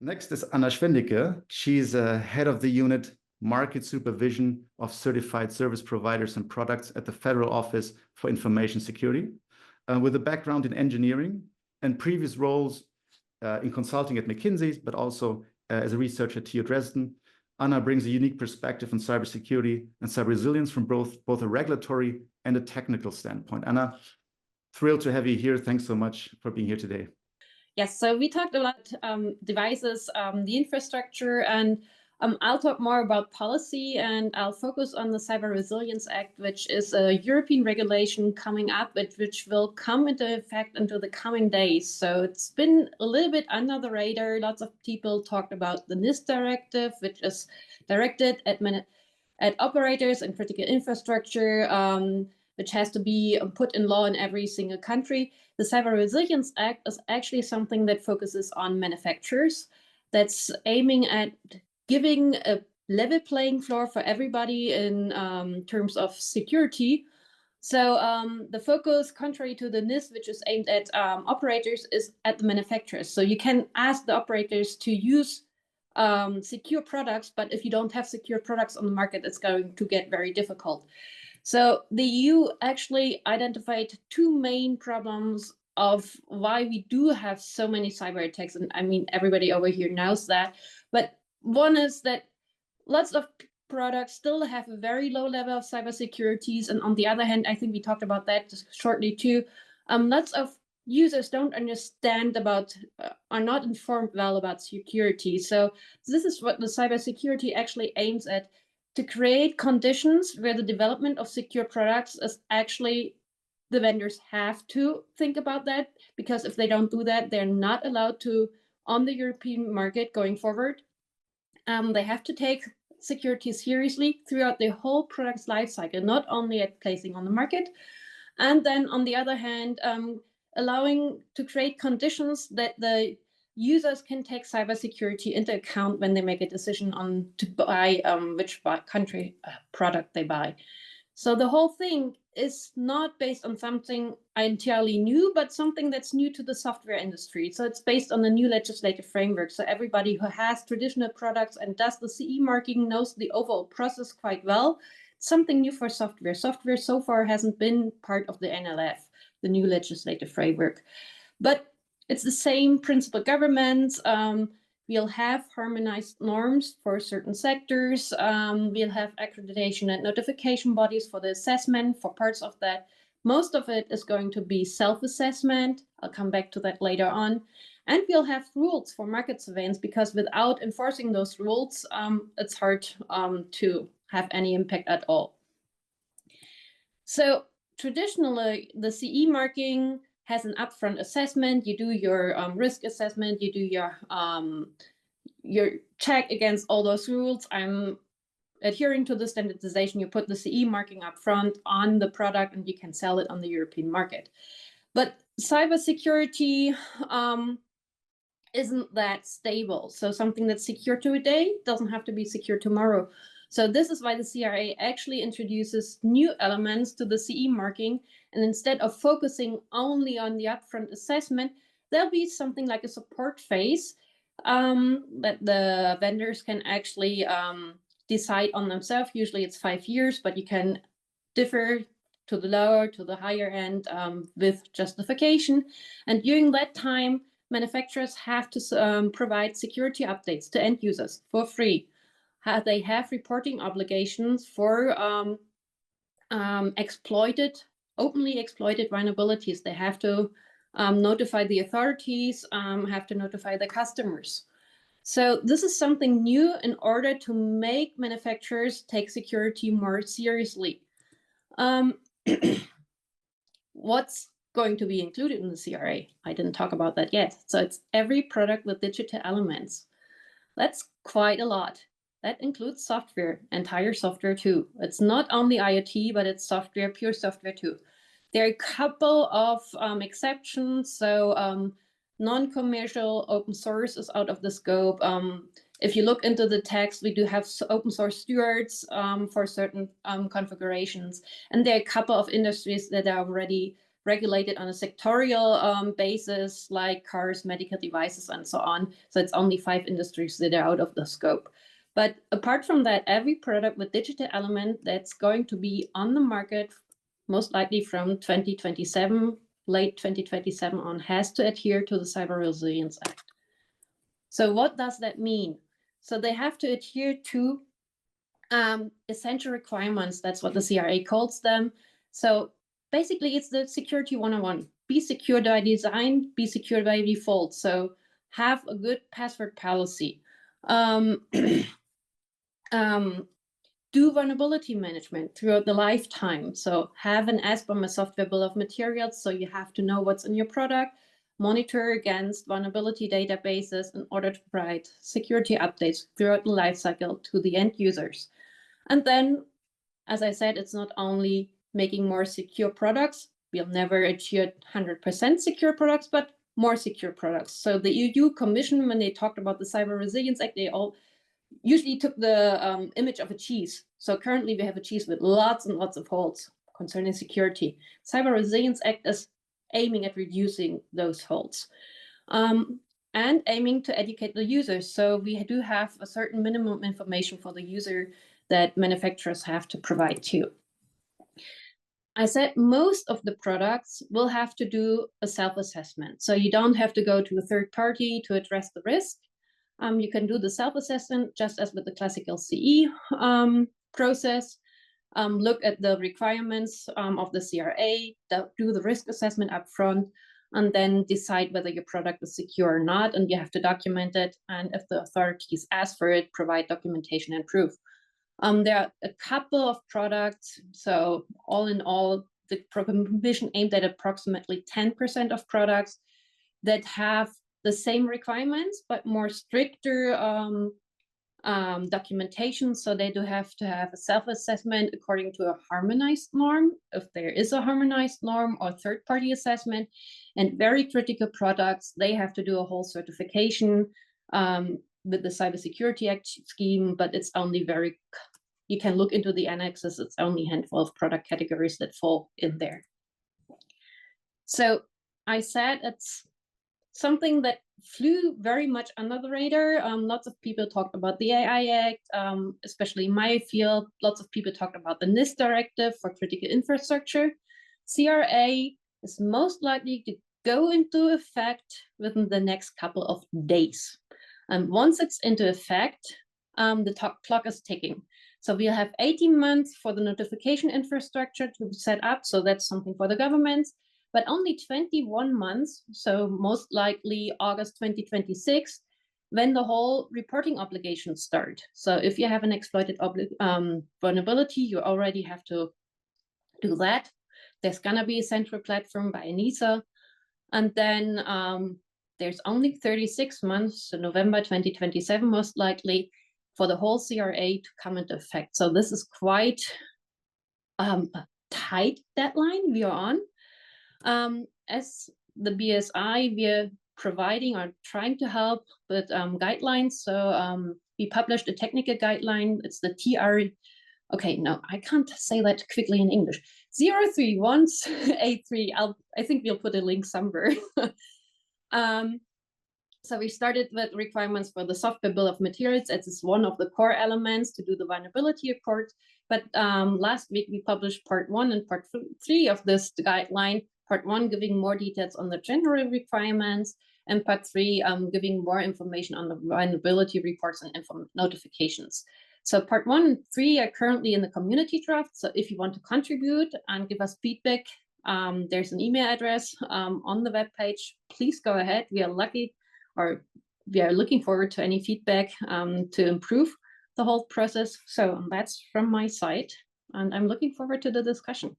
Next is Anna Schwendicke. She's head of the unit Market Supervision of Certified Service Providers and Products at the Federal Office for Information Security, with a background in engineering and previous roles in consulting at McKinsey, but also as a researcher at TU Dresden. Anna brings a unique perspective on cybersecurity and cyber resilience from both a regulatory and a technical standpoint. Anna, thrilled to have you here. Thanks so much for being here today. Yes, so we talked about devices, the infrastructure, and I'll talk more about policy, and I'll focus on the Cyber Resilience Act, which is a European regulation coming up, which will come into effect into the coming days. So it's been a little bit under the radar. Lots of people talked about the NIS directive, which is directed at operators and critical infrastructure, which has to be put in law in every single country. The Cyber Resilience Act is actually something that focuses on manufacturers, that's aiming at giving a level playing floor for everybody in terms of security. So the focus, contrary to the NIS, which is aimed at operators, is at the manufacturers. So you can ask the operators to use secure products, but if you don't have secure products on the market, it's going to get very difficult. So the EU actually identified two main problems of why we do have so many cyber attacks. And I mean, everybody over here knows that. But one is that lots of products still have a very low level of cybersecurity. And on the other hand, I think we talked about that just shortly too. Lots of users don't understand about, are not informed well about security. So this is what the cybersecurity actually aims at, to create conditions where the development of secure products is actually, the vendors have to think about that, because if they don't do that, they're not allowed to on the European market going forward. They have to take security seriously throughout the whole product's life cycle, not only at placing on the market. And then on the other hand, allowing to create conditions that the users can take cybersecurity into account when they make a decision on to buy which country product they buy. So the whole thing is not based on something entirely new, but something that's new to the software industry. So it's based on a new legislative framework. So everybody who has traditional products and does the CE marking knows the overall process quite well. It's something new for software. Software so far hasn't been part of the NLF, the new legislative framework. But it's the same principal governments. We'll have harmonized norms for certain sectors. We'll have accreditation and notification bodies for the assessment for parts of that. Most of it is going to be self-assessment. I'll come back to that later on. And we'll have rules for market surveillance, because without enforcing those rules, it's hard to have any impact at all. So traditionally, the CE marking has an upfront assessment. You do your risk assessment, you do your check against all those rules. I'm adhering to the standardization. You put the CE marking up front on the product and you can sell it on the European market. But cybersecurity isn't that stable. So something that's secure today doesn't have to be secure tomorrow. So this is why the CRA actually introduces new elements to the CE marking. And instead of focusing only on the upfront assessment, there'll be something like a support phase that the vendors can actually decide on themselves. Usually it's 5 years, but you can differ to the lower, to the higher end with justification. And during that time, manufacturers have to provide security updates to end users for free. They have reporting obligations for openly exploited vulnerabilities. They have to notify the authorities, have to notify the customers. So this is something new in order to make manufacturers take security more seriously. What's going to be included in the CRA? I didn't talk about that yet. So it's every product with digital elements. That's quite a lot. That includes software, entire software too. It's not only IoT, but it's software, pure software too. There are a couple of exceptions. So non-commercial open source is out of the scope. If you look into the text, we do have open source stewards for certain configurations. And there are a couple of industries that are already regulated on a sectorial basis, like cars, medical devices, and so on. So it's only 5 industries that are out of the scope. But apart from that, every product with digital element that's going to be on the market, most likely from 2027, late 2027 on, has to adhere to the Cyber Resilience Act. So what does that mean? So they have to adhere to essential requirements. That's what the CRA calls them. So basically, it's the security 101. Be secure by design, be secure by default. So have a good password policy. Do vulnerability management throughout the lifetime. So have an SBOM, a software bill of materials. So you have to know what's in your product, monitor against vulnerability databases in order to provide security updates throughout the lifecycle to the end users. And then, as I said, it's not only making more secure products. We'll never achieve 100% secure products, but more secure products. So the EU Commission, when they talked about the Cyber Resilience Act, they all usually took the image of a cheese. So currently we have a cheese with lots and lots of holes concerning security. Cyber Resilience Act is aiming at reducing those holes and aiming to educate the users. So we do have a certain minimum information for the user that manufacturers have to provide too. I said most of the products will have to do a self-assessment. So you don't have to go to a third party to address the risk. You can do the self-assessment just as with the classical CE process. Look at the requirements of the CRA, do the risk assessment up front, and then decide whether your product is secure or not, and you have to document it. And if the authorities ask for it, provide documentation and proof. There are a couple of products, so all in all, the prohibition aimed at approximately 10% of products that have the same requirements, but more stricter documentation. So they do have to have a self-assessment according to a harmonized norm, if there is a harmonized norm, or third-party assessment. And very critical products, they have to do a whole certification with the Cybersecurity Act scheme, but it's only you can look into the annexes, it's only a handful of product categories that fall in there. So I said it's something that flew very much under the radar. Lots of people talked about the AI Act, especially in my field. Lots of people talked about the NIST directive for critical infrastructure. CRA is most likely to go into effect within the next couple of days. And once it's into effect, the clock is ticking. So we'll have 18 months for the notification infrastructure to set up. So that's something for the government, but only 21 months. So most likely August 2026, when the whole reporting obligations start. So if you have an exploited vulnerability, you already have to do that. There's gonna be a central platform by ENISA. And then there's only 36 months, so November 2027, most likely, for the whole CRA to come into effect. So this is quite a tight deadline we are on. As the BSI, we're providing or trying to help with guidelines. So we published a technical guideline. It's the TR, okay, no, I can't say that quickly in English. 03183, I think we'll put a link somewhere. So we started with requirements for the software bill of materials. It's one of the core elements to do the vulnerability report. But last week we published part 1 and part 3 of this guideline. Part 1 giving more details on the general requirements, and part 3 giving more information on the vulnerability reports and notifications. So part 1 and 3 are currently in the community draft. So if you want to contribute and give us feedback, there's an email address on the webpage. Please go ahead. We are looking forward to any feedback to improve the whole process. So that's from my side, and I'm looking forward to the discussion.